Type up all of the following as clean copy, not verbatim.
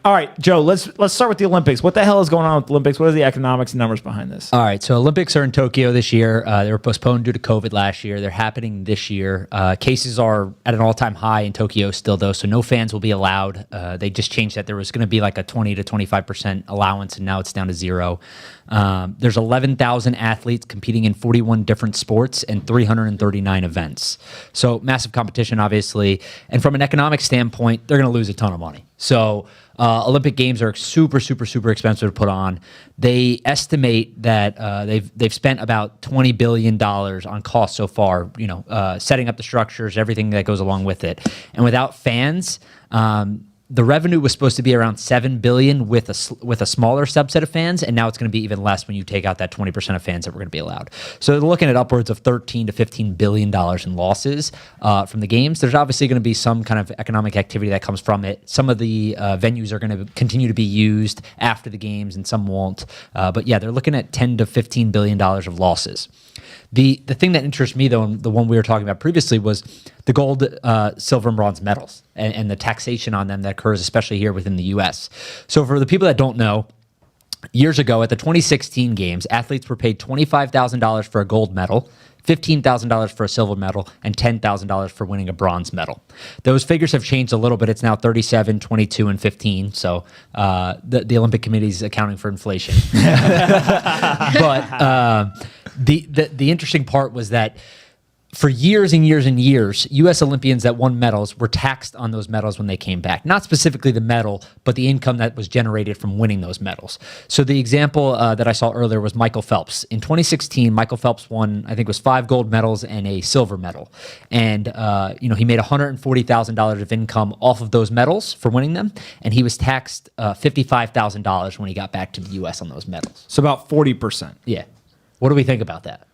All right, Joe, let's start with the Olympics. What the hell is going on with the Olympics? What are the economics and numbers behind this? All right, so Olympics are in Tokyo this year. They were postponed due to COVID last year. They're happening this year. Cases are at an all-time high in Tokyo still, though, so no fans will be allowed. They just changed that. There was going to be like a 20 to 25% allowance, and now it's down to 0. There's 11,000 athletes competing in 41 different sports and 339 events. So massive competition, obviously. And from an economic standpoint, they're going to lose a ton of money. So Olympic Games are super, super, super expensive to put on. They estimate that they've spent about $20 billion on costs so far, setting up the structures, everything that goes along with it. And without fans, the revenue was supposed to be around $7 billion with a smaller subset of fans, and now it's going to be even less when you take out that 20% of fans that were going to be allowed. So they're looking at upwards of $13 to $15 billion in losses from the games. There's obviously going to be some kind of economic activity that comes from it. Some of the venues are going to continue to be used after the games, and some won't. But yeah, they're looking at $10 to $15 billion of losses. The thing that interests me, though, and the one we were talking about previously, was the gold, silver, and bronze medals and the taxation on them that occurs, especially here within the U.S. So for the people that don't know, years ago at the 2016 games, athletes were paid $25,000 for a gold medal, $15,000 for a silver medal, and $10,000 for winning a bronze medal. Those figures have changed a little bit. It's now 37, 22, and 15. So the Olympic Committee is accounting for inflation. But the interesting part was that for years and years and years, U.S. Olympians that won medals were taxed on those medals when they came back. Not specifically the medal, but the income that was generated from winning those medals. So the example that I saw earlier was Michael Phelps. In 2016, Michael Phelps won, I think it was 5 gold medals and a silver medal. And, he made $140,000 of income off of those medals for winning them. And he was taxed $55,000 when he got back to the U.S. on those medals. So about 40%. Yeah. What do we think about that?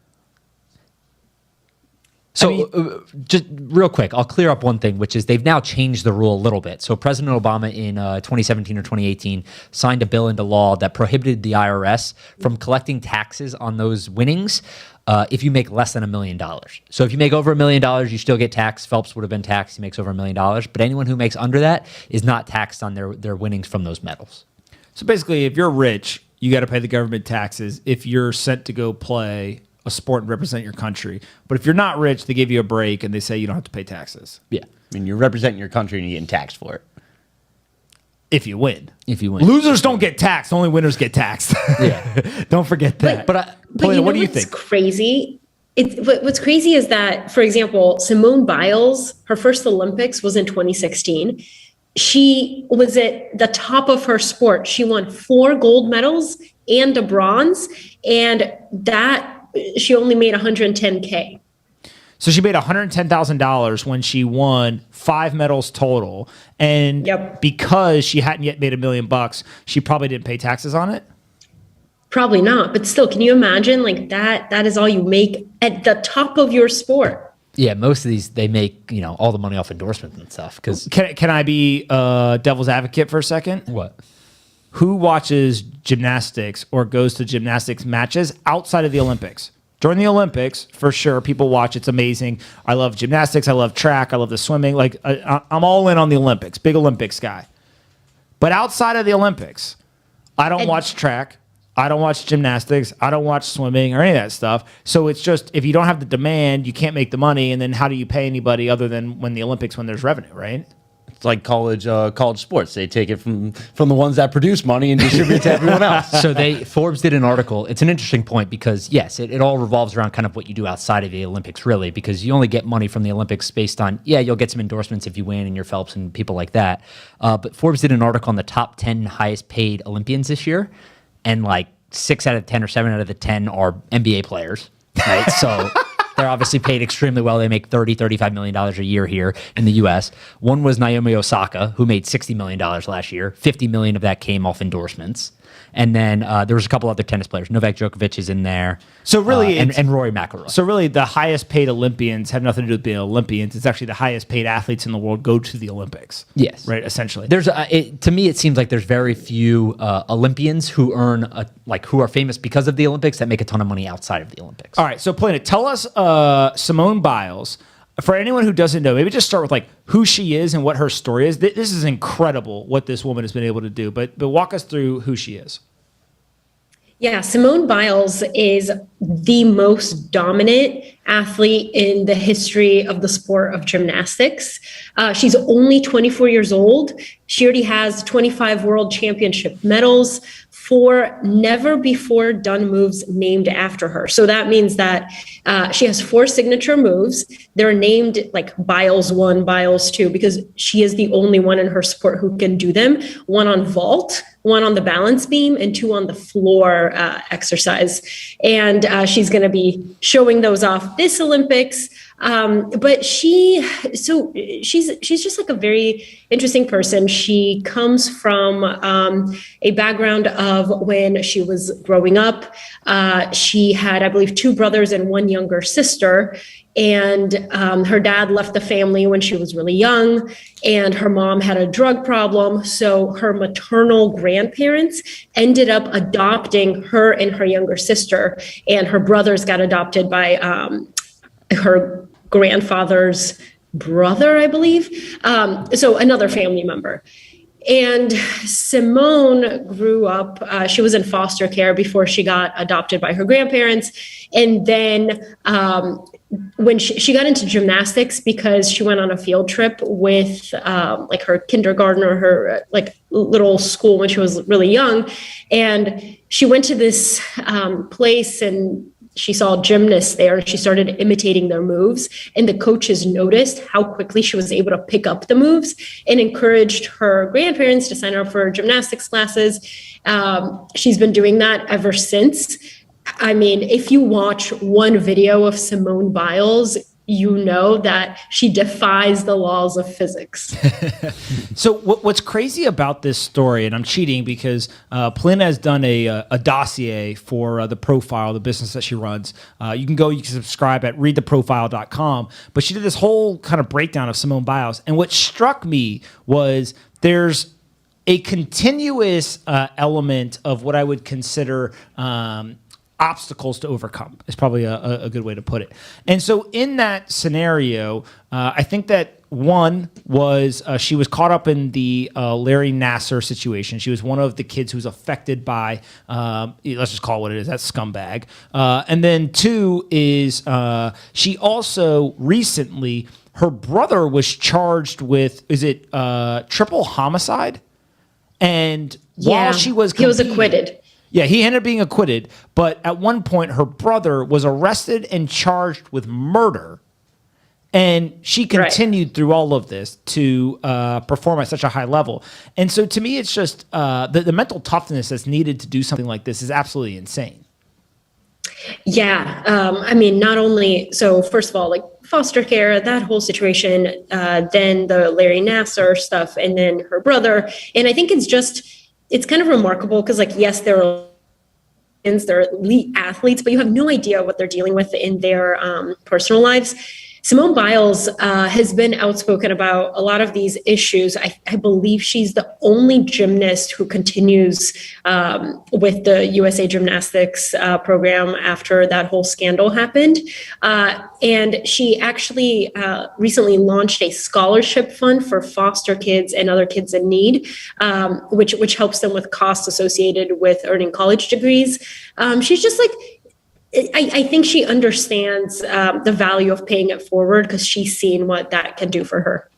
So just real quick, I'll clear up one thing, which is they've now changed the rule a little bit. So President Obama in 2017 or 2018 signed a bill into law that prohibited the IRS from collecting taxes on those winnings if you make less than $1 million. So if you make over $1 million, you still get taxed. Phelps would have been taxed. He makes over $1 million. But anyone who makes under that is not taxed on their winnings from those medals. So basically, if you're rich, you got to pay the government taxes if you're sent to go play a sport and represent your country. But if you're not rich, they give you a break and they say you don't have to pay taxes. Yeah. I mean, you're representing your country and you're getting taxed for it. If you win. If you win. Losers don't get taxed. Only winners get taxed. Yeah. Don't forget that. But what do you think? Crazy? What's crazy is that, for example, Simone Biles, her first Olympics was in 2016. She was at the top of her sport. She won 4 gold medals and a bronze, and that she only made $110K. So she made $110,000 when she won 5 medals total, and because she hadn't yet made $1 million, she probably didn't pay taxes on it. Probably not, but still, can you imagine like that? That is all you make at the top of your sport. Yeah, most of these they make all the money off endorsements and stuff. Because can I be devil's advocate for a second? What? Who watches gymnastics or goes to gymnastics matches outside of the Olympics? During the Olympics, for sure, people watch. It's amazing. I love gymnastics. I love track. I love the swimming. Like I'm all in on the Olympics. Big Olympics guy. But outside of the Olympics, I don't watch track. I don't watch gymnastics. I don't watch swimming or any of that stuff. So it's just, if you don't have the demand, you can't make the money. And then how do you pay anybody other than when the Olympics, when there's revenue, right? It's like college sports. They take it from the ones that produce money and distribute it to everyone else. So Forbes did an article. It's an interesting point because, yes, it all revolves around kind of what you do outside of the Olympics, really, because you only get money from the Olympics based on, you'll get some endorsements if you win and you're Phelps and people like that. But Forbes did an article on the top 10 highest paid Olympians this year, and like 6 out of 10 or 7 out of the 10 are NBA players, right? So they're obviously paid extremely well. They make $35 million a year here in the U.S. One was Naomi Osaka, who made $60 million last year. $50 million of that came off endorsements. And then there was a couple other tennis players. Novak Djokovic is in there. So really, and Rory McIlroy. So really, the highest paid Olympians have nothing to do with being Olympians. It's actually the highest paid athletes in the world go to the Olympics. Yes, right. Essentially, there's to me it seems like there's very few Olympians who earn who are famous because of the Olympics that make a ton of money outside of the Olympics. All right, so Pompliano, tell us Simone Biles. for anyone who doesn't know, maybe just start with like who she is and what her story is. This is incredible what this woman has been able to do. But walk us through who she is. Yeah, Simone Biles is the most dominant athlete in the history of the sport of gymnastics. She's only 24 years old. She already has 25 world championship medals, 4 never before done moves named after her. So that means that she has 4 signature moves. They're named like Biles 1, Biles 2, because she is the only one in her sport who can do them. 1 on vault, 1 on the balance beam, and 2 on the floor exercise. And she's going to be showing those off this Olympics. But she's just like a very interesting person. She comes from a background of when she was growing up. She had, I believe, 2 brothers and 1 younger sister. And her dad left the family when she was really young, and her mom had a drug problem. So her maternal grandparents ended up adopting her and her younger sister, and her brothers got adopted by her grandfather's brother, I believe. So another family member. And Simone grew up, she was in foster care before she got adopted by her grandparents. And then when she got into gymnastics because she went on a field trip with like her kindergarten or her like little school when she was really young. And she went to this place and she saw gymnasts there and she started imitating their moves. And the coaches noticed how quickly she was able to pick up the moves and encouraged her grandparents to sign her up for gymnastics classes. She's been doing that ever since. I mean, if you watch one video of Simone Biles, you know that she defies the laws of physics. So what's crazy about this story, and I'm cheating because Plynn has done a dossier for the Profile, the business that she runs. You can subscribe at readtheprofile.com. But she did this whole kind of breakdown of Simone Biles. And what struck me was there's a continuous element of what I would consider obstacles to overcome is probably a good way to put it. And so in that scenario, I think that one was she was caught up in the Larry Nassar situation. She was one of the kids who was affected by, let's just call it what it is, that scumbag. And then 2 is she also recently, her brother was charged with, is it triple homicide? And while she was he was acquitted. Yeah, he ended up being acquitted, but at one point her brother was arrested and charged with murder, and she continued through all of this to perform at such a high level. And so to me, it's just the mental toughness that's needed to do something like this is absolutely insane. Yeah, I mean, not only, so first of all, like foster care, that whole situation, then the Larry Nassar stuff, and then her brother. And I think it's kind of remarkable because, like, yes, they're elite athletes, but you have no idea what they're dealing with in their personal lives. Simone Biles has been outspoken about a lot of these issues. I believe she's the only gymnast who continues with the USA Gymnastics program after that whole scandal happened. And she actually recently launched a scholarship fund for foster kids and other kids in need, which helps them with costs associated with earning college degrees. She's just like, I think she understands the value of paying it forward because she's seen what that can do for her.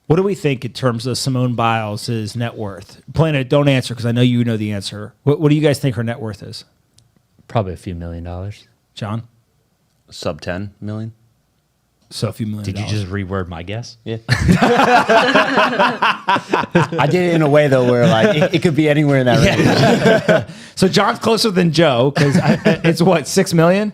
What do we think in terms of Simone Biles' net worth? Planet, don't answer because I know you know the answer. What do you guys think her net worth is? Probably a few $1 million. John? Sub 10 million. So a few $1 million. Did you just reword my guess? Yeah. I did it in a way, though, where like it could be anywhere in that range. So John's closer than Joe because it's what, 6 million?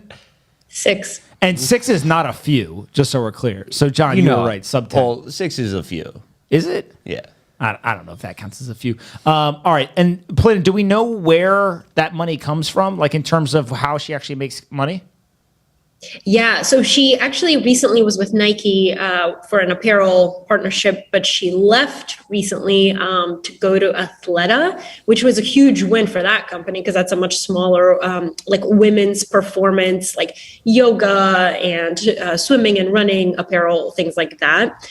6. And 6 is not a few, just so we're clear. So John, you were right, sub 10. Well, 6 is a few. Is it? Yeah. I don't know if that counts as a few. All right. And Plynn, do we know where that money comes from? Like in terms of how she actually makes money? Yeah, so she actually recently was with Nike for an apparel partnership, but she left recently to go to Athleta, which was a huge win for that company because that's a much smaller, like women's performance, like yoga and swimming and running apparel, things like that.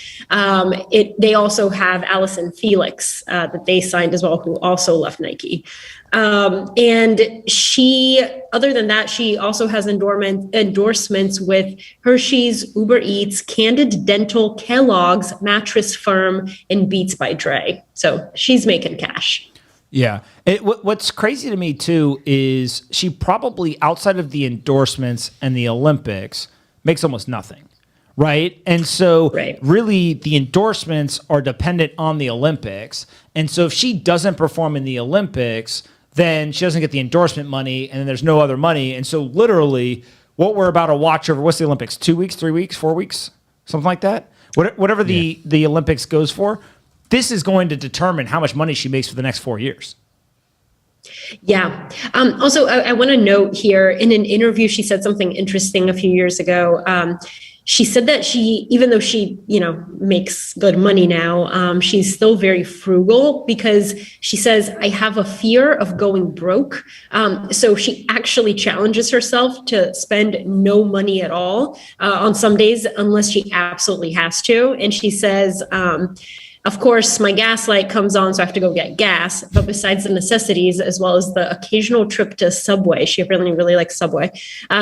They also have Allison Felix that they signed as well, who also left Nike. And she, other than that, she also has endorsements with Hershey's, Uber Eats, Candid Dental, Kellogg's, Mattress Firm, and Beats by Dre. So she's making cash. Yeah. What's crazy to me, too, is she probably, outside of the endorsements and the Olympics, makes almost nothing. Right. And so really the endorsements are dependent on the Olympics. And so if she doesn't perform in the Olympics, then she doesn't get the endorsement money and then there's no other money. And so literally what we're about to watch over, what's the Olympics? 2 weeks, 3 weeks, 4 weeks, something like that. Whatever the Olympics goes for, this is going to determine how much money she makes for the next 4 years. Yeah. Also, I want to note here in an interview, she said something interesting a few years ago. She said that even though she, makes good money now, she's still very frugal because she says, I have a fear of going broke. So she actually challenges herself to spend no money at all on some days, unless she absolutely has to. And she says, of course, my gas light comes on, so I have to go get gas. But besides the necessities, as well as the occasional trip to Subway, she really, really likes Subway.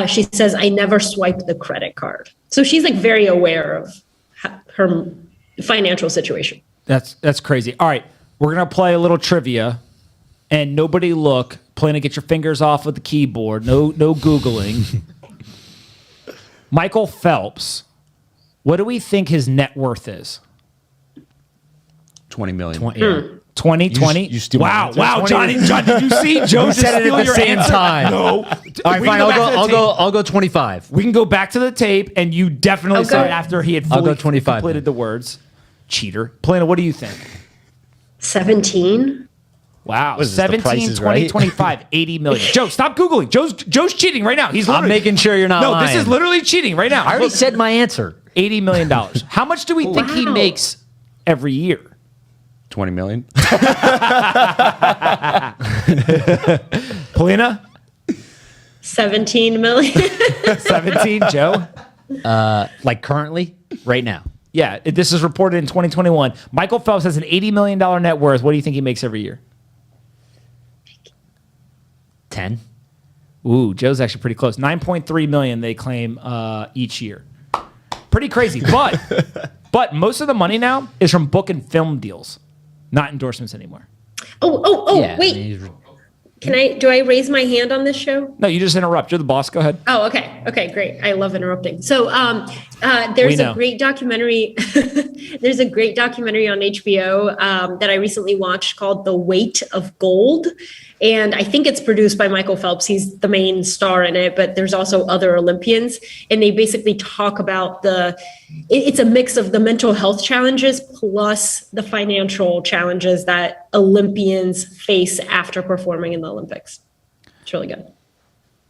She says, I never swipe the credit card. So she's like very aware of her financial situation. That's crazy. All right, we're gonna play a little trivia, and nobody look. Plan to get your fingers off of the keyboard. No Googling. Michael Phelps. What do we think his net worth is? 20 million. 2020. You steal my answer. Wow, Johnny, did you see Joe just said it steal at the your same answer? time. No. All right, fine. I'll go 25. We can go back to the tape, and you definitely said it after he had I'll fully go 25 completed then. the words. Cheater. Plano, what do you think? 17. Wow. What is this, the 17, Price is 20, Right? 25, 80 million. Joe, stop Googling. Joe's cheating right now. He's I'm literally- making sure you're not No, lying. this is literally cheating right now. I already said my answer. $80 million. How much do we think he Wow. makes every year? 20 million. Polina? 17 million. 17, Joe? Like currently, right now. Yeah, this is reported in 2021. Michael Phelps has an $80 million net worth. What do you think he makes every year? 10. Ooh, Joe's actually pretty close. 9.3 million they claim each year. Pretty crazy. But most of the money now is from book and film deals, not endorsements anymore. Yeah, wait. I mean, Do I raise my hand on this show? No, you just interrupt. You're the boss. Go ahead. Oh, okay. Okay, great. I love interrupting. So there's a great documentary. There's a great documentary on HBO that I recently watched called The Weight of Gold. And I think it's produced by Michael Phelps. He's the main star in it, but there's also other Olympians. And they basically talk about it's a mix of the mental health challenges plus the financial challenges that Olympians face after performing in the Olympics. It's really good.